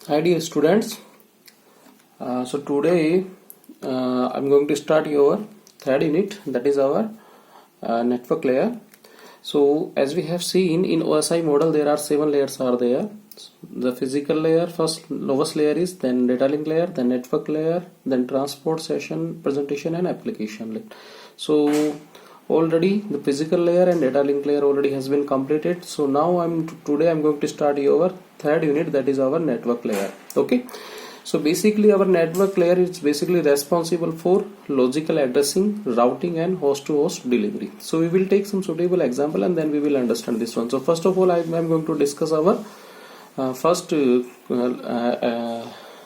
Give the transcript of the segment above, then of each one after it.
Hi dear students, so today I'm going to start your third unit, that is our network layer. So as we have seen in OSI model, there are 7 layers are there. The physical layer, first lowest layer is, then data link layer, then network layer, then transport, session, presentation and application layer. So already the physical layer and data link layer already has been completed. So now today I'm going to start your third unit, that is our network layer. Okay, so basically our network layer is basically responsible for logical addressing, routing and host to host delivery. So we will take some suitable example and then we will understand this one. So first of all I am going to discuss our first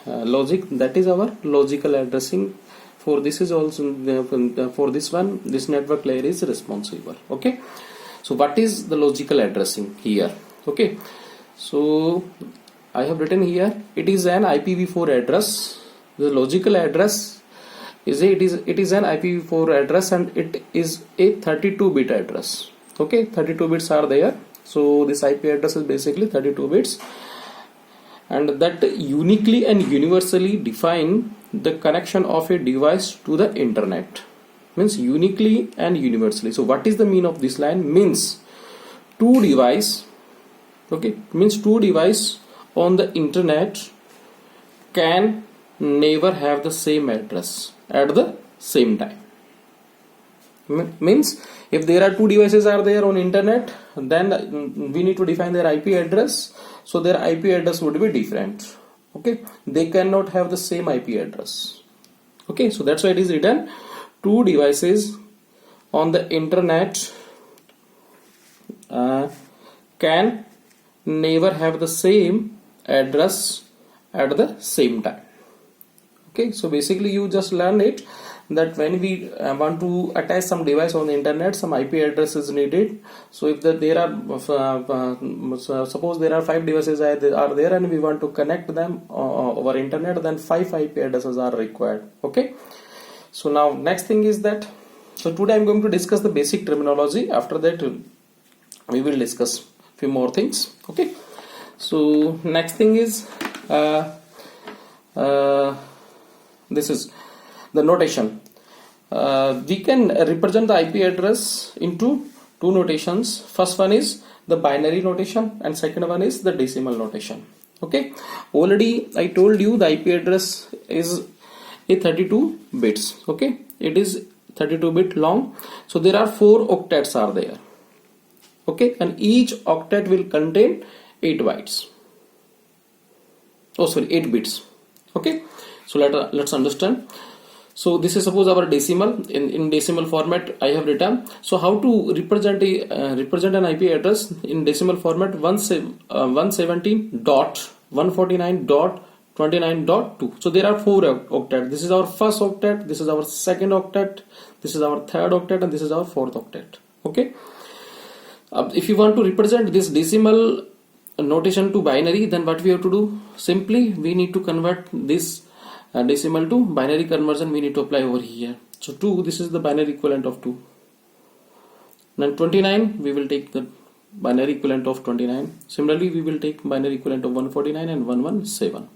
logic, that is our logical addressing. For this is also for this one, this network layer is responsible. Okay, so what is the logical addressing here? Okay, so I have written here, it is an IPv4 address. The logical address is it is an IPv4 address and it is a 32-bit address. Okay, 32 bits are there. So this IP address is basically 32 bits, and that uniquely and universally define the connection of a device to the internet. Means uniquely and universally. So what is the mean of this line? Means two device, okay, means two device on the internet can never have the same address at the same time. Means if there are two devices are there on internet, then we need to define their IP address. So their IP address would be different. Okay, they cannot have the same IP address. Okay, so that's why it is written two devices on the internet can never have the same address at the same time. Okay, so basically you just learn it that when we want to attach some device on the internet, some IP address is needed. So if there are suppose there are 5 devices are there and we want to connect them over internet, then 5 IP addresses are required. Okay, so now next thing is that, so today I'm going to discuss the basic terminology. After that we will discuss few more things. Okay, so next thing is this is the notation. We can represent the IP address into two notations. First one is the binary notation and second one is the decimal notation. Okay, already I told you the IP address is a 32 bits. Okay, it is 32 bit long. So there are 4 octets are there. Okay, and each octet will contain 8 bytes. Oh sorry, 8 bits. Okay, so let's understand. So this is suppose our decimal. In decimal format I have written. So how to represent an IP address in decimal format? 117.149.29.2. So there are 4 octets. This is our first octet, this is our second octet, this is our third octet, and this is our fourth octet. Okay, if you want to represent this decimal notation to binary, then what we have to do? Simply we need to convert this decimal to binary conversion. We need to apply over here. So 2, this is the binary equivalent of 2. Then 29, we will take the binary equivalent of 29. Similarly we will take binary equivalent of 149 and 117.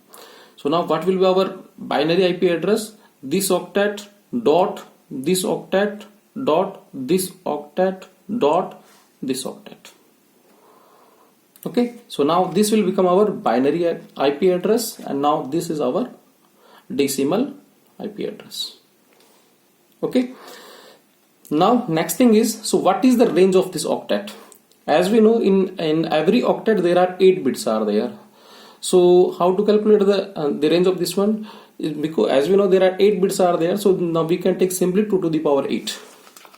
So now what will be our binary IP address? This octet dot this octet dot this octet dot this octet. Okay, so now this will become our binary IP address, and now this is our decimal IP address. Okay, now next thing is, so what is the range of this octet? As we know, in every octet there are 8 bits are there. So how to calculate the range of this one? Because as we know there are 8 bits are there, so now we can take simply 2 to the power 8.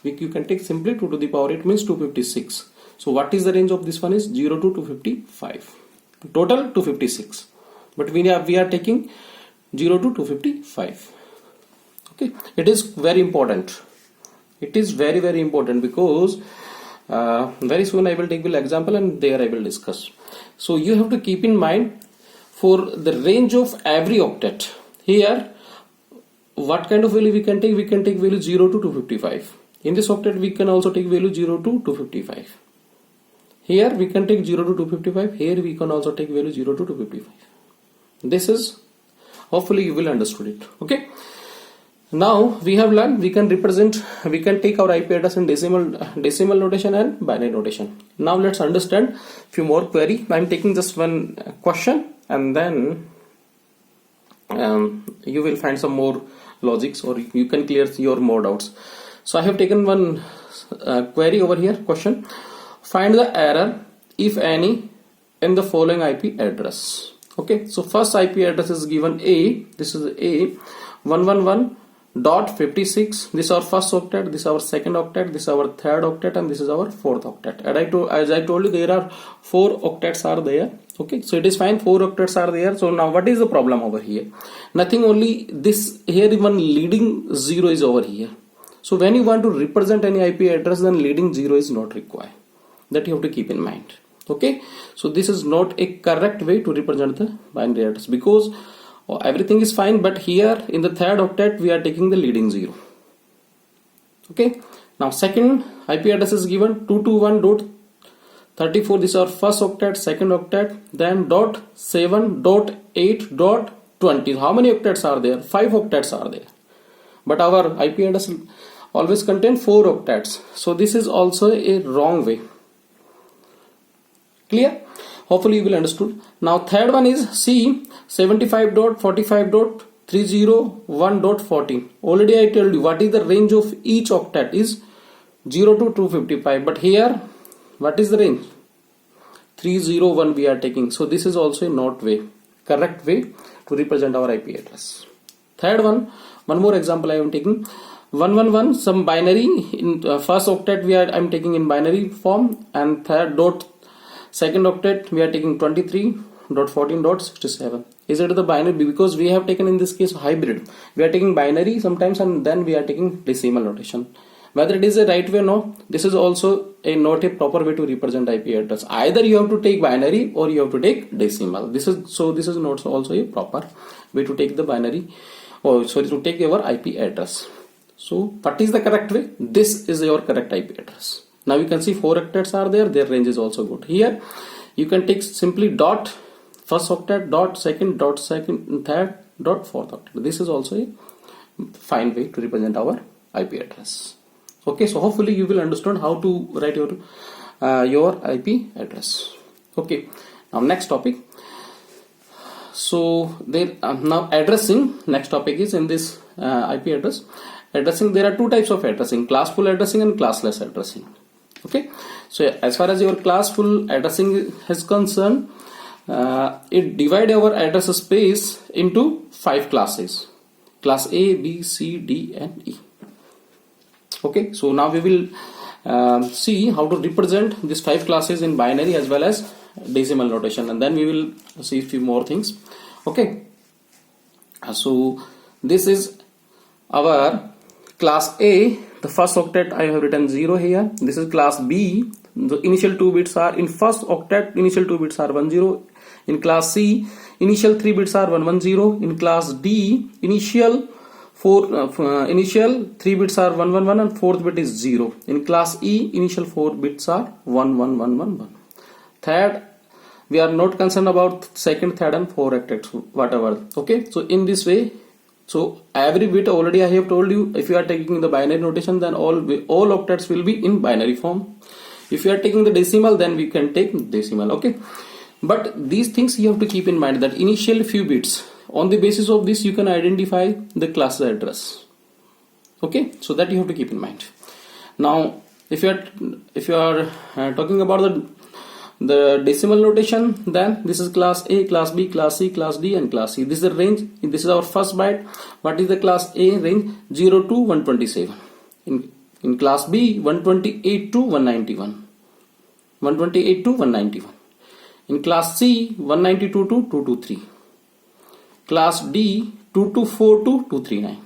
You can take simply 2 to the power 8 means 256. So what is the range of this one is 0 to 255. Total 256. But we are taking 0 to 255. Okay, it is very important. It is very very important because very soon I will take an example and there I will discuss. So you have to keep in mind for the range of every octet. Here what kind of value we can take? We can take value 0 to 255. In this octet we can also take value 0 to 255. Here we can take 0 to 255. Here we can also take value 0 to 255. This is, hopefully you will understood it. Okay. Now we have learned we can take our IP address in decimal notation and binary notation. Now let's understand few more query. I'm taking just one question, and then you will find some more logics, or you can clear your more doubts. So I have taken one query over here. Question: find the error, if any, in the following IP address. Okay, so first IP address is given A. This is A 111.56. This is our first octet, this is our second octet, this is our third octet, and this is our fourth octet. And as I told you, there are 4 octets are there. Okay, so it is fine, 4 octets are there. So now what is the problem over here? Nothing, only this here, one leading 0 is over here. So when you want to represent any IP address, then leading 0 is not required. That you have to keep in mind. Okay, so this is not a correct way to represent the binary address, because everything is fine, but here in the third octet we are taking the leading 0. Okay, now second IP address is given 221.34. this is our first octet, second octet, then .7.8.20. how many octets are there? 5 octets are there, but our IP address always contain 4 octets. So this is also a wrong way. Clear? Hopefully you will understood. Now third one is C 75.45.301.14. Already I told you what is the range of each octet is 0 to 255, but here what is the range? 301 we are taking. So this is also a not way, correct way to represent our IP address. Third one more example I am taking. 111 some binary in first octet I am taking in binary form, and second octet we are taking 23.14.67. Is it the binary? Because we have taken in this case hybrid. We are taking binary sometimes, and then we are taking decimal notation. Whether it is a right way or no, this is also not a proper way to represent IP address. Either you have to take binary or you have to take decimal. This is not also a proper way to take the binary, to take your IP address. So what is the correct way? This is your correct IP address. Now you can see 4 octets are there, their range is also good. Here you can take simply dot first octet, dot second, third, dot fourth octet. This is also a fine way to represent our IP address. Okay, so hopefully you will understand how to write your IP address. Okay, now next topic. So there now addressing. Next topic is in this IP address. Addressing, there are 2 types of addressing: classful addressing and classless addressing. Okay, so as far as your classful addressing is concerned, it divide our address space into 5 classes: class A, B, C, D, and E. Okay, so now we will see how to represent these 5 classes in binary as well as decimal notation, and then we will see a few more things. Okay, so this is our class A. The first octet I have written 0 here. This is class B. The initial 2 bits are in first octet. Initial 2 bits are 10. In class C, initial 3 bits are 110. In class D, initial 3 bits are 111 and fourth bit is 0. In class E, initial 4 bits are 11111. Third, we are not concerned about second, third, and fourth octets, whatever. Okay, so in this way. So every bit already I have told you, if you are taking the binary notation, then all octets will be in binary form. If you are taking the decimal, then we can take decimal. Okay, but these things you have to keep in mind, that initial few bits, on the basis of this you can identify the class address. Okay, so that you have to keep in mind. Now if you are talking about the decimal notation, then this is class A, class B, class C, class D, and class E. This is the range. This is our first byte. What is the class A range? 0 to 127. In class B, 128 to 191. 128 to 191. In class C, 192 to 223. Class D, 224 to 239.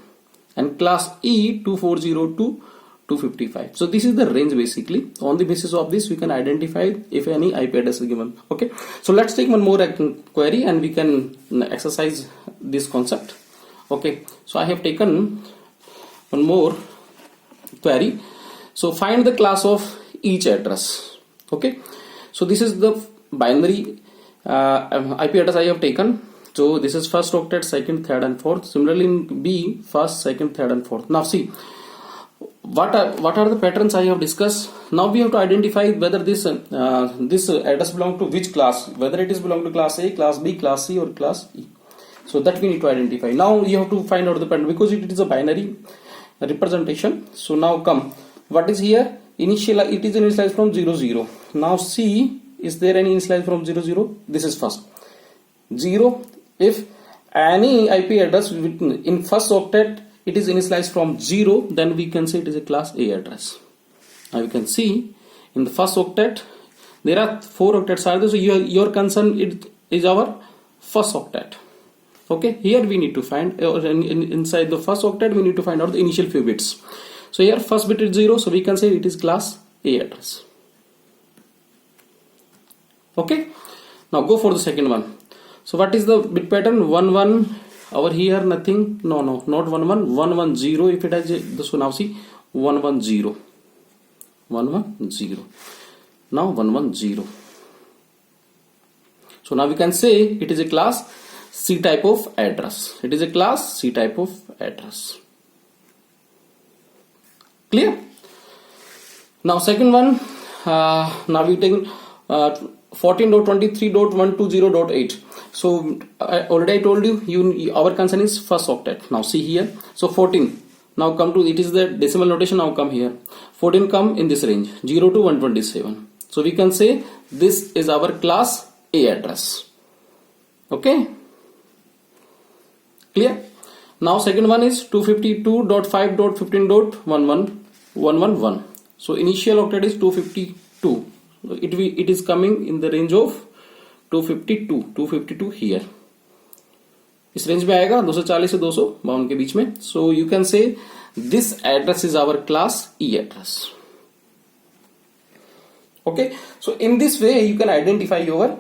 And class E, 240 to 255. So this is the range basically. On the basis of this we can identify if any IP address is given. Okay, so let's take one more query and we can exercise this concept. Okay, so I have taken one more query. So find the class of each address. Okay, so this is the binary IP address I have taken. So this is first octet, second, third and fourth. Similarly in B, first, second, third and fourth. Now see, what are the patterns I have discussed. Now we have to identify whether this address belong to which class, whether it is belong to class A, class B, class C or class E. So that we need to identify. Now you have to find out the pattern because it is a binary representation. So now come, what is here? Initial, it is initialized from 0 0. Now see, is there any initialized from 0 0? This is first 0. If any IP address in first octet it is initialized from 0, then we can say it is a class A address. Now you can see in the first octet there are 4 octets are there. So your concern is our first octet. Okay, here we need to find inside the first octet we need to find out the initial few bits. So here first bit is 0, so we can say it is class A address. Okay, now go for the second one. So what is the bit pattern? 1 1 over here, nothing, no, not 1 1, 1 1 0. If it has, so now see 1 1 0, 1 1 0, now 1 1 0. So now we can say it is a class C type of address. It is a class C type of address. Clear? Now second one, now we take 14.23.120.8. So already I told you, our concern is first octet. Now see here, so 14. Now come to, it is the decimal notation. Now come here, 14 come in this range 0 to 127. So we can say this is our class A address. Okay, clear? Now second one is 252.5.15.11111. So initial octet is 252. It is coming in the range of 252 here. इस range में आएगा 240 से 252 के बीच में. So you can say this address is our class E address. Okay, so in this way you can identify your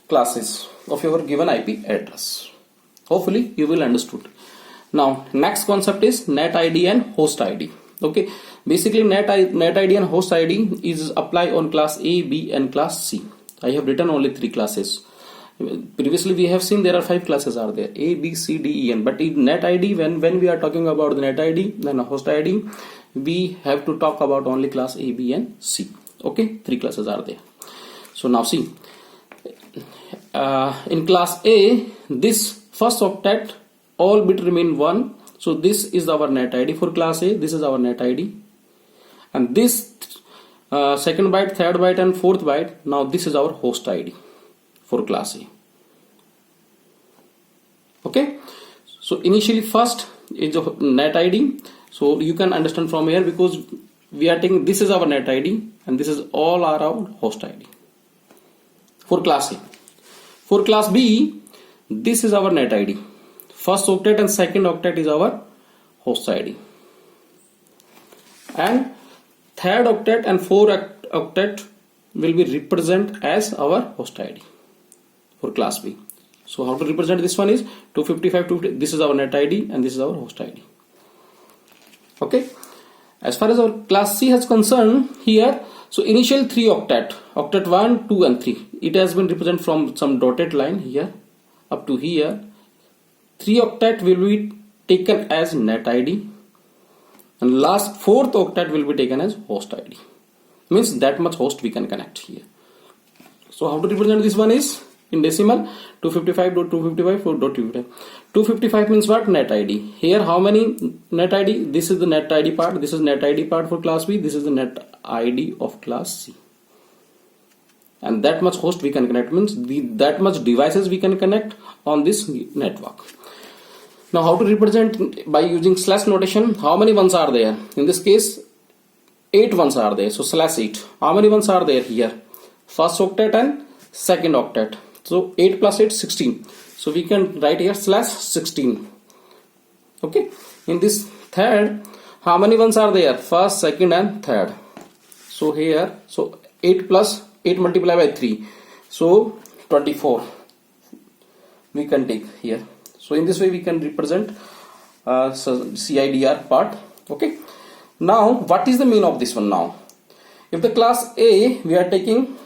classes of your given IP address. Hopefully you will understood. Now next concept is net ID and host ID. Okay, basically net ID and host ID is apply on class A, B and class C. I have written only 3 classes. Previously we have seen there are 5 classes are there, A, B, C, D, E, N. But in net ID, when we are talking about the net ID, then host ID, we have to talk about only class A, B and C. Okay, 3 classes are there. So now see, in class A, this first octet all bit remain 1. So this is our net ID for class A. This is our net ID, and this second byte, third byte and fourth byte, now this is our host ID for class A. Okay, so initially first is the net ID. So you can understand from here, because we are taking, this is our net ID and this is all our host ID for class A. For class B, this is our net ID. First octet and second octet is our host ID, and third octet and fourth octet will be represent as our host ID for class B. So how to represent this one is 255, this is our net ID and this is our host ID. Okay, as far as our class C has concerned here, so initial 3 octet 1, 2 and 3, it has been represented from some dotted line here up to here. 3 octet will be taken as net ID and last 4th octet will be taken as host ID. Means that much host we can connect here. So how to represent this one is in decimal 255.255.255. 255 means what? Net ID. Here how many net ID? This is the net ID part. This is net ID part for class B. This is the net ID of class C. And that much host we can connect, means that much devices we can connect on this network. Now how to represent by using slash notation? How many ones are there? In this case 8 ones are there, so slash 8. How many ones are there here? First octet and second octet. So 8 plus 8, 16. So we can write here slash 16. Okay. In this third, how many ones are there? First, second and third. So here, so 8 plus 8 multiplied by 3. So 24 we can take here. So in this way we can represent CIDR part. Okay. Now what is the mean of this one now? If the class A we are taking,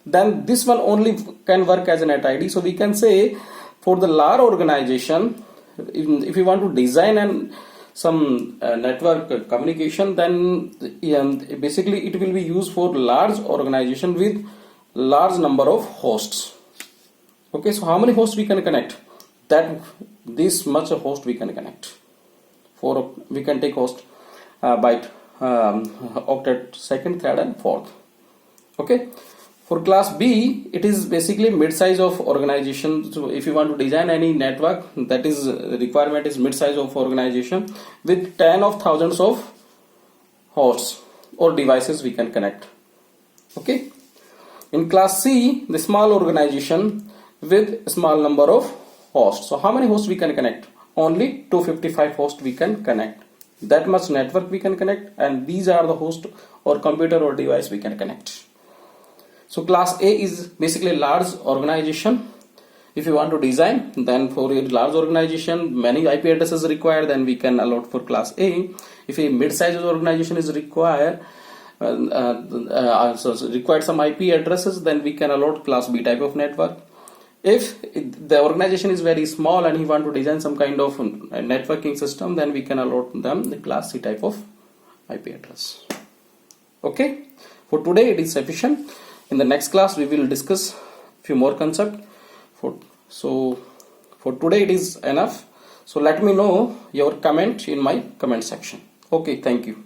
then this one only can work as a net ID. So we can say For the large organization, if you want to design and some network communication, then basically it will be used for large organization with large number of hosts. Okay, so how many hosts we can connect? That this much a host we can connect. For we can take host byte octet second, third, and fourth. Okay. For class B, it is basically mid-size of organization. So if you want to design any network, that is requirement is mid-size of organization with 10 of thousands of hosts or devices we can connect. Okay. In class C, the small organization with a small number of hosts. So how many hosts we can connect? Only 255 hosts we can connect. That much network we can connect, and these are the host or computer or device we can connect. So class A is basically large organization. If you want to design, then for a large organization, many IP addresses required, then we can allot for class A. If a mid-sized organization is required, required some IP addresses, then we can allot class B type of network. If the organization is very small and you want to design some kind of networking system, then we can allot them the class C type of IP address. Okay, for today it is sufficient. In the next class we will discuss few more concepts. So for today it is enough. So let me know your comment in my comment section. Okay, thank you.